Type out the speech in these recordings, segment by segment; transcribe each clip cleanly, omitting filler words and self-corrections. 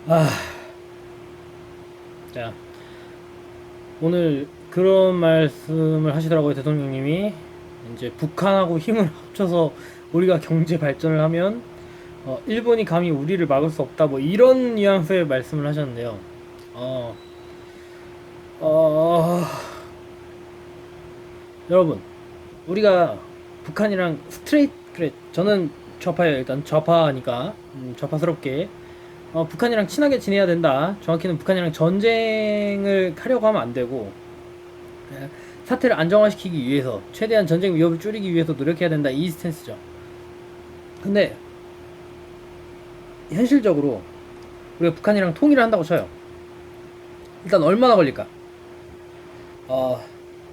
아, 자, 오늘 그런 말씀을 하시더라고요, 대통령님이. 이제 북한하고 힘을 합쳐서 우리가 경제 발전을 하면, 일본이 감히 우리를 막을 수 없다, 뭐, 이런 뉘앙스의 말씀을 하셨는데요. 어, 어, 여러분, 우리가 북한이랑 스트레이트, 그래, 저는 좌파예요. 일단 좌파니까, 좌파스럽게. 북한이랑 친하게 지내야 된다. 정확히는 북한이랑 전쟁을 하려고 하면 안 되고, 예, 사태를 안정화시키기 위해서 최대한 전쟁 위협을 줄이기 위해서 노력해야 된다. 이 스탠스죠. 근데 현실적으로 우리가 북한이랑 통일을 한다고 쳐요. 일단 얼마나 걸릴까? 어,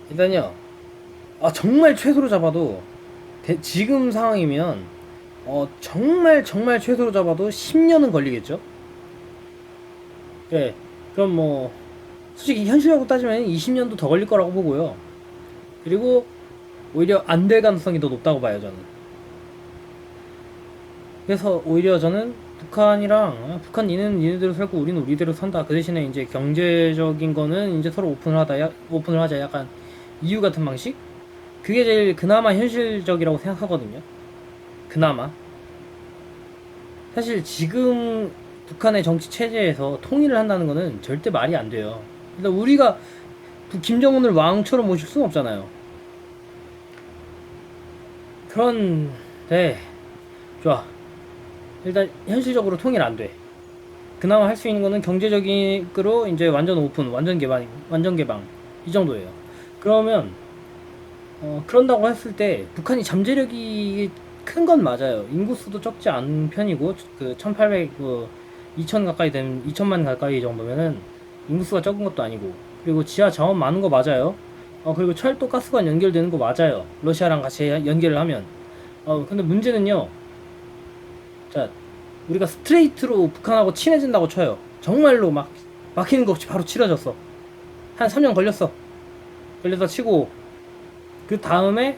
일단요. 정말 최소로 잡아도 지금 상황이면 정말 정말 최소로 잡아도 10년은 걸리겠죠. 네. 그럼 뭐 솔직히 현실적으로 따지면 20년도 더 걸릴 거라고 보고요. 그리고 오히려 안 될 가능성이 더 높다고 봐요, 저는. 그래서 오히려 저는 북한 니는 니네대로 살고 우리는 우리대로 산다. 그 대신에 이제 경제적인 거는 이제 서로 오픈을 하자. 약간 EU 같은 방식? 그게 제일 그나마 현실적이라고 생각하거든요. 그나마. 사실 지금 북한의 정치 체제에서 통일을 한다는 거는 절대 말이 안 돼요. 일단 우리가 김정은을 왕처럼 모실 수는 없잖아요. 그런데 좋아. 일단 현실적으로 통일 안 돼. 그나마 할 수 있는 거는 경제적으로 이제 완전 오픈, 완전 개방 이 정도예요. 그러면 그런다고 했을 때 북한이 잠재력이 큰 건 맞아요. 인구수도 적지 않은 편이고 그 1800, 2000 가까이 된 2000만 가까이 정도면은 인구수가 적은 것도 아니고 그리고 지하 자원 많은 거 맞아요. 그리고 철도 가스관 연결되는 거 맞아요. 러시아랑 같이 연결을 하면. 근데 문제는요. 자, 우리가 스트레이트로 북한하고 친해진다고 쳐요. 정말로 막 막히는 거 없이 바로 치러졌어. 한 3년 걸렸어. 걸려서 치고 그 다음에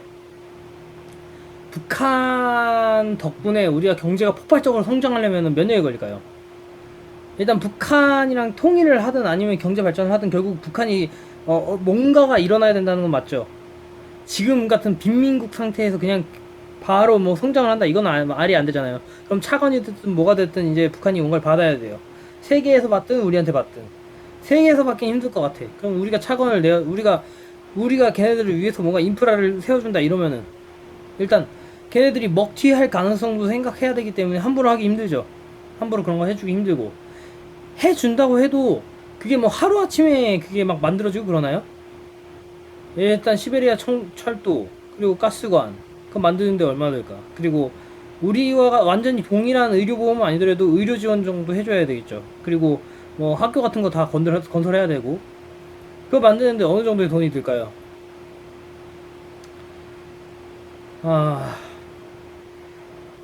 북한 덕분에 우리가 경제가 폭발적으로 성장하려면 몇 년이 걸릴까요? 일단 북한이랑 통일을 하든 아니면 경제 발전을 하든 결국 북한이 뭔가가 일어나야 된다는 건 맞죠. 지금 같은 빈민국 상태에서 그냥 바로 뭐 성장을 한다 이건 말이 안 되잖아요. 그럼 차관이 됐든 뭐가 됐든 이제 북한이 뭔가를 받아야 돼요. 세계에서 받든 우리한테 받든 세계에서 받긴 힘들 것 같아. 그럼 우리가 차관을 내 우리가 걔네들을 위해서 뭔가 인프라를 세워준다 이러면은 일단 걔네들이 먹튀할 가능성도 생각해야 되기 때문에 함부로 하기 힘들죠. 함부로 그런 거 해주기 힘들고 해준다고 해도 그게 뭐 하루아침에 그게 막 만들어지고 그러나요? 일단 시베리아 철도 그리고 가스관 그거 만드는데 얼마나 될까? 그리고 우리와 완전히 동일한 의료보험은 아니더라도 의료 지원 정도 해줘야 되겠죠. 그리고 뭐 학교 같은 거 다 건설해야 되고 그거 만드는데 어느 정도의 돈이 들까요? 아,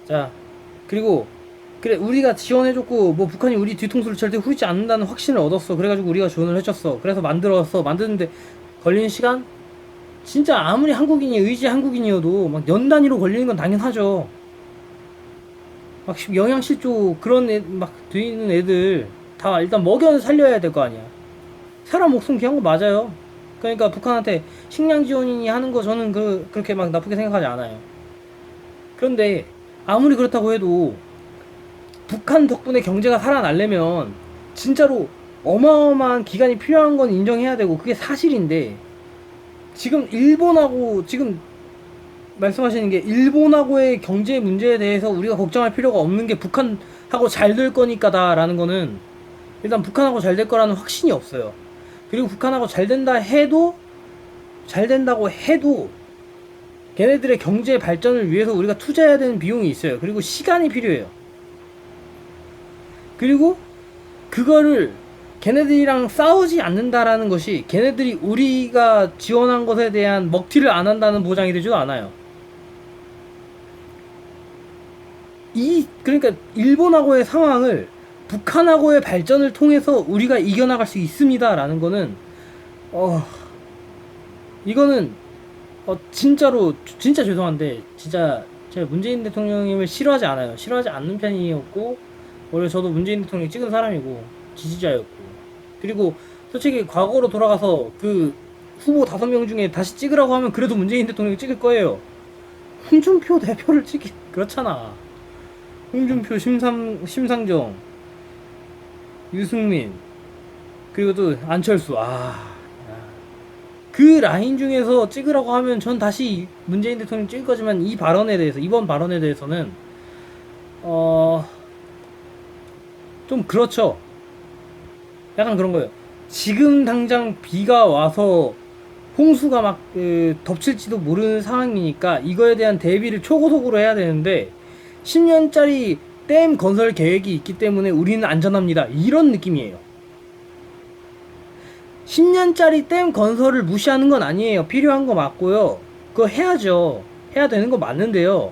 자, 그리고 그래 우리가 지원해줬고 뭐 북한이 우리 뒤통수를 절대 후리지 않는다는 확신을 얻었어. 그래가지고 우리가 지원을 해줬어. 그래서 만드는데 걸리는 시간 진짜 아무리 한국인이어도 막 년 단위로 걸리는 건 당연하죠. 막 영양실조 그런 막 되는 애들 다 일단 먹여 살려야 될 거 아니야. 사람 목숨 귀한 거 맞아요. 그러니까 북한한테 식량 지원이니 하는 거 저는 그렇게 막 나쁘게 생각하지 않아요. 그런데 아무리 그렇다고 해도 북한 덕분에 경제가 살아나려면 진짜로 어마어마한 기간이 필요한 건 인정해야 되고 그게 사실인데 지금 일본하고 지금 말씀하시는 게 일본하고의 경제 문제에 대해서 우리가 걱정할 필요가 없는 게 북한하고 잘 될 거니까다라는 거는 일단 북한하고 잘 될 거라는 확신이 없어요. 그리고 북한하고 잘 된다고 해도 걔네들의 경제 발전을 위해서 우리가 투자해야 되는 비용이 있어요. 그리고 시간이 필요해요. 그리고 그거를 걔네들이랑 싸우지 않는다라는 것이 걔네들이 우리가 지원한 것에 대한 먹튀를 안 한다는 보장이 되지도 않아요. 그러니까 일본하고의 상황을 북한하고의 발전을 통해서 우리가 이겨나갈 수 있습니다라는 거는 어 이거는 진짜로 진짜 죄송한데 진짜 제가 문재인 대통령님을 싫어하지 않아요. 싫어하지 않는 편이었고 원래 저도 문재인 대통령 찍은 사람이고 지지자였고, 그리고 솔직히 과거로 돌아가서 그 후보 5명 중에 다시 찍으라고 하면 그래도 문재인 대통령 찍을 거예요. 홍준표 대표를 찍기 그렇잖아. 홍준표, 심상정, 유승민, 그리고 또 안철수. 그 라인 중에서 찍으라고 하면 전 다시 문재인 대통령 찍을 거지만, 이 발언에 대해서, 이번 발언에 대해서는 좀 그렇죠. 약간 그런 거예요. 지금 당장 비가 와서 홍수가 막 덮칠지도 모르는 상황이니까 이거에 대한 대비를 초고속으로 해야 되는데, 10년짜리 댐 건설 계획이 있기 때문에 우리는 안전합니다, 이런 느낌이에요. 10년짜리 댐 건설을 무시하는 건 아니에요. 필요한 거 맞고요. 그거 해야죠. 해야 되는 거 맞는데요.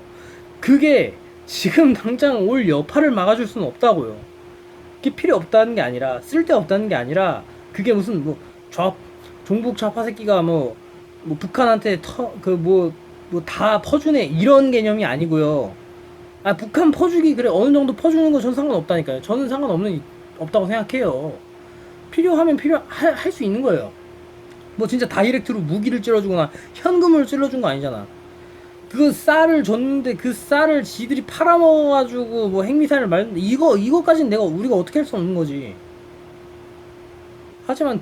그게 지금 당장 올 여파를 막아줄 수는 없다고요. 그게 필요 없다는 게 아니라, 쓸데없다는 게 아니라, 그게 무슨 뭐 종북 좌파 새끼가 뭐 북한한테 다 퍼주네, 이런 개념이 아니고요. 북한 퍼주기, 그래, 어느 정도 퍼주는 거 전 상관없다니까요. 저는 없다고 생각해요. 필요하면 할 수 있는 거예요. 뭐 진짜 다이렉트로 무기를 찔러주거나 현금을 찔러준 거 아니잖아. 그 쌀을 줬는데 그 쌀을 지들이 팔아먹어가지고 뭐 핵미사일을 말는데, 이거까지는 우리가 어떻게 할 수 없는 거지. 하지만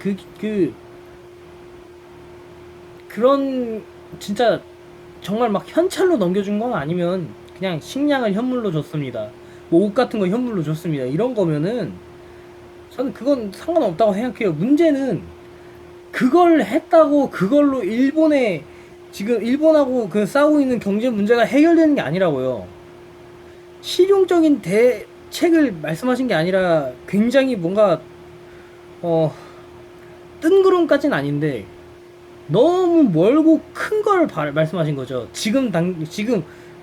그런 진짜 정말 막 현찰로 넘겨준 건 아니면, 그냥 식량을 현물로 줬습니다, 뭐 옷 같은 거 현물로 줬습니다, 이런 거면은 저는 그건 상관없다고 생각해요. 문제는 그걸 했다고 그걸로 지금 일본하고 그 싸우고 있는 경제 문제가 해결되는 게 아니라고요. 실용적인 대책을 말씀하신 게 아니라, 굉장히 뭔가 뜬구름까지는 아닌데 너무 멀고 큰 걸 말씀하신 거죠. 지금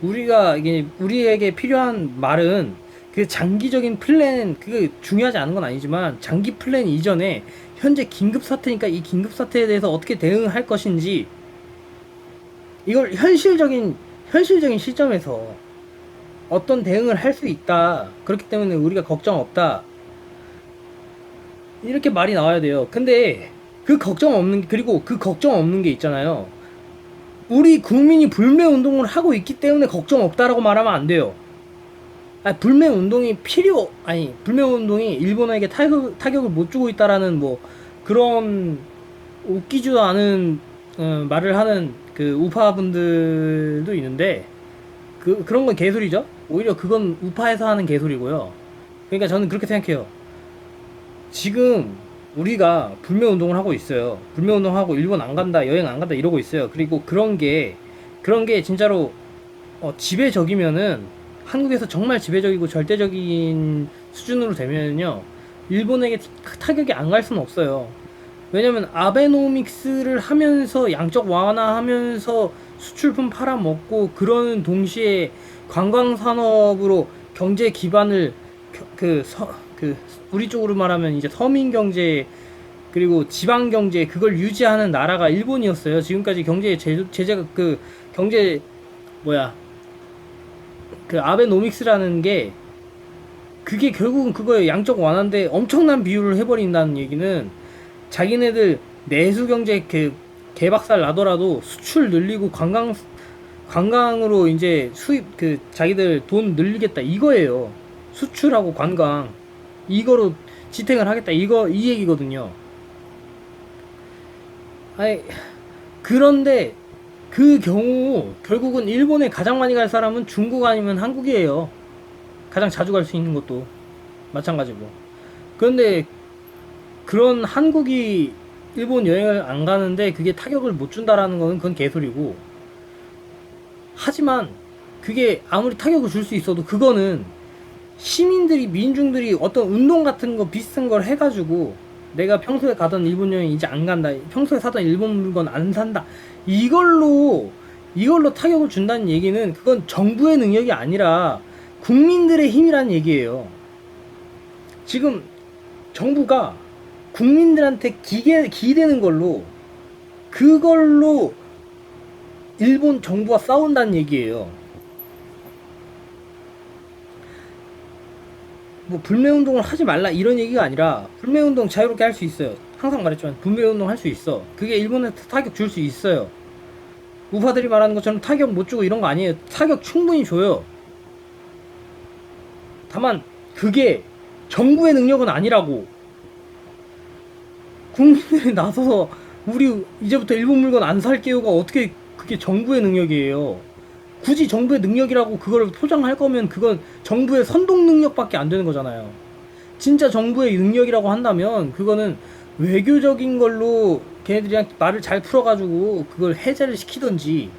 우리에게 필요한 말은, 그 장기적인 플랜, 그게 중요하지 않은 건 아니지만, 장기 플랜 이전에 현재 긴급 사태니까 이 긴급 사태에 대해서 어떻게 대응할 것인지, 이걸 현실적인 시점에서 어떤 대응을 할 수 있다, 그렇기 때문에 우리가 걱정 없다, 이렇게 말이 나와야 돼요. 근데 그리고 그 걱정 없는 게 있잖아요. 우리 국민이 불매 운동을 하고 있기 때문에 걱정 없다라고 말하면 안 돼요. 불매 운동이 일본에게 타격을 못 주고 있다라는 뭐 그런 웃기지도 않은 말을 하는 그 우파분들도 있는데, 그런 건 개소리죠. 오히려 그건 우파에서 하는 개소리고요. 그러니까 저는 그렇게 생각해요. 지금 우리가 불매 운동을 하고 있어요. 불매 운동하고 일본 안 간다, 여행 안 간다 이러고 있어요. 그리고 그런 게 진짜로 지배적이면은, 한국에서 정말 지배적이고 절대적인 수준으로 되면요, 일본에게 타격이 안 갈 수는 없어요. 왜냐면 아베노믹스를 하면서 양적 완화하면서 수출품 팔아먹고, 그러는 동시에 관광산업으로 경제 기반을 우리 쪽으로 말하면 이제 서민 경제, 그리고 지방 경제, 그걸 유지하는 나라가 일본이었어요. 지금까지 경제 제재가 경제 아베노믹스라는 게, 그게 결국은 그거에 양적 완화인데 엄청난 비율을 해버린다는 얘기는, 자기네들 내수 경제 개박살 나더라도 수출 늘리고 관광으로 이제 수입, 자기들 돈 늘리겠다 이거예요. 수출하고 관광, 이거로 지탱을 하겠다, 이 얘기거든요. 그런데 그 경우 결국은 일본에 가장 많이 갈 사람은 중국 아니면 한국이에요. 가장 자주 갈 수 있는 것도 마찬가지고. 그런데 그런 한국이 일본 여행을 안 가는데 그게 타격을 못 준다라는 거는, 그건 개소리고. 하지만 그게 아무리 타격을 줄 수 있어도, 그거는 민중들이 어떤 운동 같은 거 비슷한 걸 해가지고, 내가 평소에 가던 일본 여행 이제 안 간다, 평소에 사던 일본 물건 안 산다, 이걸로 타격을 준다는 얘기는, 그건 정부의 능력이 아니라 국민들의 힘이라는 얘기예요. 지금 정부가 국민들한테 기대는 걸로, 그걸로 일본 정부와 싸운다는 얘기예요. 뭐 불매운동을 하지 말라 이런 얘기가 아니라 불매운동 자유롭게 할 수 있어요. 항상 말했지만 불매운동 할 수 있어. 그게 일본에 타격 줄 수 있어요. 우파들이 말하는 것처럼 타격 못 주고 이런 거 아니에요. 타격 충분히 줘요. 다만 그게 정부의 능력은 아니라고. 국민들이 나서서 우리 이제부터 일본 물건 안 살게요가 어떻게 그게 정부의 능력이에요. 굳이 정부의 능력이라고 그걸 포장할 거면 그건 정부의 선동 능력밖에 안 되는 거잖아요. 진짜 정부의 능력이라고 한다면 그거는 외교적인 걸로 걔네들이랑 말을 잘 풀어가지고 그걸 해제를 시키던지,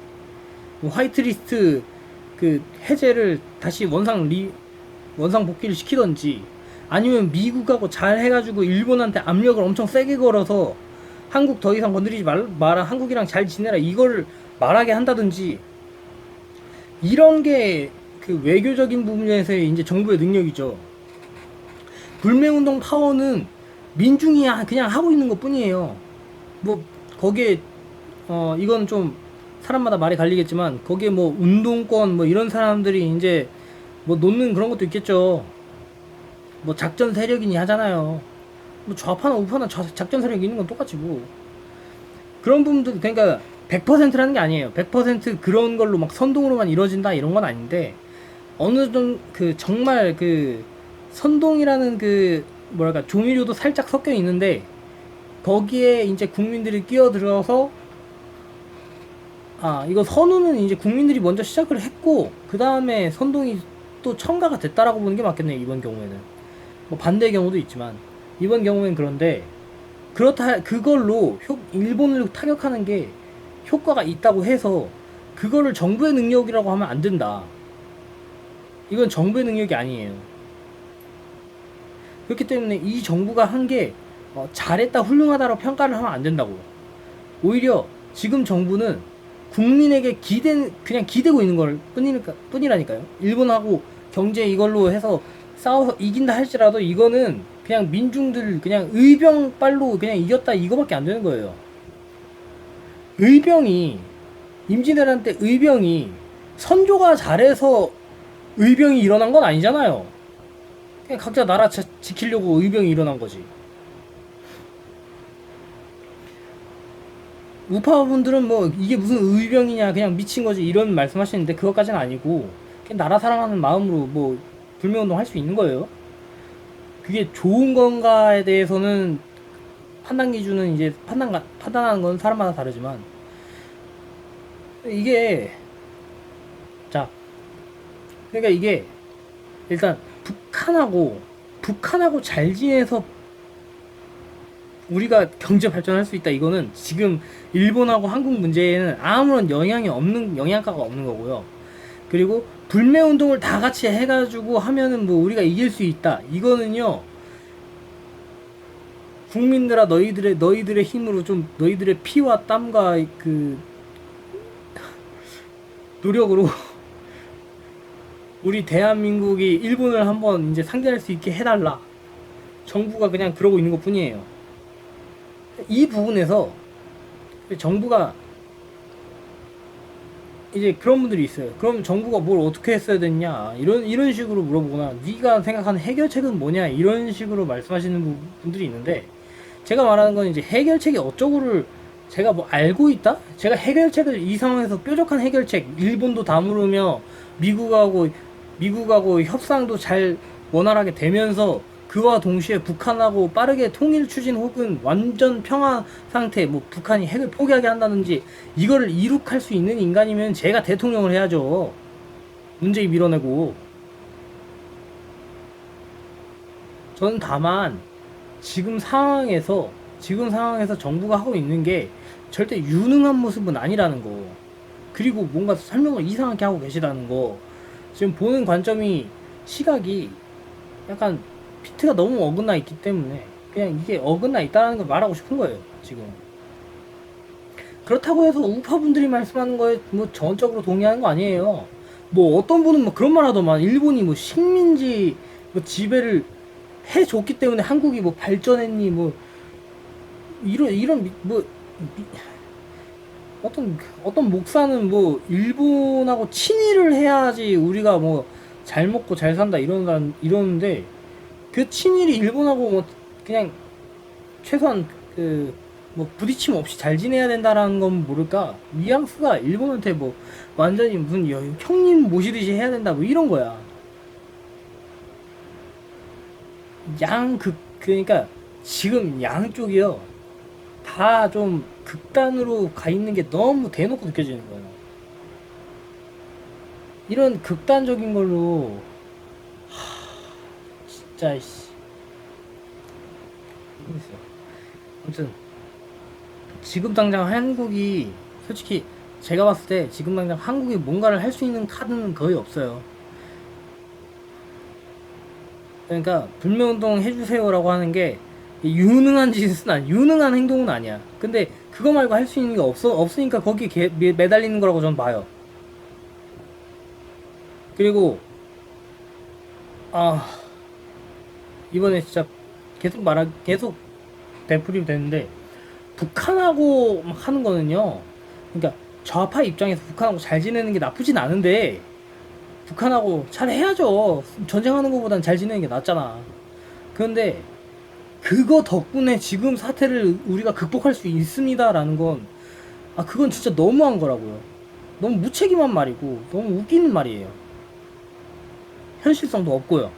뭐 화이트리스트 그 해제를 다시 원상 복귀를 시키던지, 아니면 미국하고 잘 해가지고 일본한테 압력을 엄청 세게 걸어서 한국 더 이상 건드리지 마라, 한국이랑 잘 지내라, 이거를 말하게 한다든지, 이런 게 그 외교적인 부분에서의 이제 정부의 능력이죠. 불매운동 파워는 민중이 그냥 하고 있는 것 뿐이에요. 뭐 거기에 이건 좀 사람마다 말이 갈리겠지만, 거기에 뭐 운동권 뭐 이런 사람들이 이제 뭐 놓는 그런 것도 있겠죠. 뭐 작전 세력이니 하잖아요. 뭐 좌파나 우파나 작전 세력이 있는 건 똑같이 뭐 그런 부분도, 그러니까 100%라는 게 아니에요. 100% 그런 걸로 막 선동으로만 이루어진다 이런 건 아닌데, 어느 정도 그 정말 그 선동이라는 그 뭐랄까 조미료도 살짝 섞여 있는데, 거기에 이제 국민들이 끼어들어서, 이거 선우는 이제 국민들이 먼저 시작을 했고 그 다음에 선동이 또 첨가가 됐다라고 보는 게 맞겠네요. 이번 경우에는 뭐 반대의 경우도 있지만 이번 경우엔 그런데, 그렇다 그걸로 일본을 타격하는 게 효과가 있다고 해서 그거를 정부의 능력이라고 하면 안 된다. 이건 정부의 능력이 아니에요. 그렇기 때문에 이 정부가 한 게 잘했다, 훌륭하다라고 평가를 하면 안 된다고. 오히려 지금 정부는 국민에게 그냥 기대고 있는 걸 뿐이라니까요. 일본하고 경제 이걸로 해서 싸워서 이긴다 할지라도 이거는 그냥 민중들 그냥 의병빨로 그냥 이겼다 이거밖에 안 되는 거예요. 임진왜란 때 의병이 선조가 잘해서 의병이 일어난 건 아니잖아요. 그냥 각자 나라 지키려고 의병이 일어난 거지. 우파분들은 뭐 이게 무슨 의병이냐 그냥 미친 거지 이런 말씀하시는데, 그것까지는 아니고 그냥 나라 사랑하는 마음으로 뭐 불매운동 할 수 있는 거예요. 그게 좋은 건가에 대해서는 판단 기준은 이제 판단하는 건 사람마다 다르지만, 이게 자 그러니까 이게 일단 북한하고 잘 지내서 우리가 경제 발전할 수 있다, 이거는 지금 일본하고 한국 문제에는 아무런 영향가가 없는 거고요. 그리고 불매운동을 다 같이 해가지고 하면은 뭐 우리가 이길 수 있다, 이거는요 국민들아 너희들의 힘으로 좀 너희들의 피와 땀과 그 노력으로 우리 대한민국이 일본을 한번 이제 상대할 수 있게 해달라, 정부가 그냥 그러고 있는 것 뿐이에요. 이 부분에서 정부가 이제 그런 분들이 있어요. 그럼 정부가 뭘 어떻게 했어야 됐냐 이런 식으로 물어보거나, 네가 생각하는 해결책은 뭐냐 이런 식으로 말씀하시는 분들이 있는데, 제가 말하는 건 이제 해결책이 어쩌고를 제가 뭐 알고 있다? 제가 해결책을 이 상황에서 뾰족한 해결책, 일본도 다무르며 미국하고 협상도 잘 원활하게 되면서 그와 동시에 북한하고 빠르게 통일 추진 혹은 완전 평화 상태, 뭐 북한이 핵을 포기하게 한다든지 이거를 이룩할 수 있는 인간이면 제가 대통령을 해야죠. 문재인 밀어내고. 저는 다만 지금 상황에서 정부가 하고 있는 게 절대 유능한 모습은 아니라는 거, 그리고 뭔가 설명을 이상하게 하고 계시다는 거, 지금 보는 관점이, 시각이 약간 피트가 너무 어긋나 있기 때문에 그냥 이게 어긋나 있다는 걸 말하고 싶은 거예요 지금. 그렇다고 해서 우파분들이 말씀하는 거에 뭐 전적으로 동의하는 거 아니에요. 뭐 어떤 분은 뭐 그런 말 하더만, 일본이 뭐 식민지 뭐 지배를 해줬기 때문에 한국이 뭐 발전했니 뭐 이런 뭐 어떤 목사는 뭐 일본하고 친일을 해야지 우리가 뭐 잘 먹고 잘 산다 이러는데, 그 친일이 일본하고 뭐 그냥 최소한 그 뭐 부딪힘 없이 잘 지내야 된다라는 건 모를까, 뉘앙스가 일본한테 뭐 완전히 무슨 형님 모시듯이 해야 된다 뭐 이런 거야. 그러니까 지금 양쪽이요 다 좀 극단으로 가 있는 게 너무 대놓고 느껴지는 거예요. 이런 극단적인 걸로 진짜 씨 모르겠어요. 아무튼 지금 당장 한국이, 솔직히 제가 봤을 때 지금 당장 한국이 뭔가를 할 수 있는 카드는 거의 없어요. 그러니까 불매운동 해주세요라고 하는 게 유능한 짓은 유능한 행동은 아니야. 근데 그거 말고 할 수 있는 게 없으니까 거기에 매달리는 거라고 저는 봐요. 그리고 아 이번에 진짜 계속 되풀이 되는데, 북한하고 막 하는 거는요. 그러니까 좌파 입장에서 북한하고 잘 지내는 게 나쁘진 않은데, 북한하고 잘 해야죠. 전쟁하는 것보단 잘 지내는 게 낫잖아. 그런데 그거 덕분에 지금 사태를 우리가 극복할 수 있습니다라는 건, 그건 진짜 너무한 거라고요. 너무 무책임한 말이고 너무 웃기는 말이에요. 현실성도 없고요.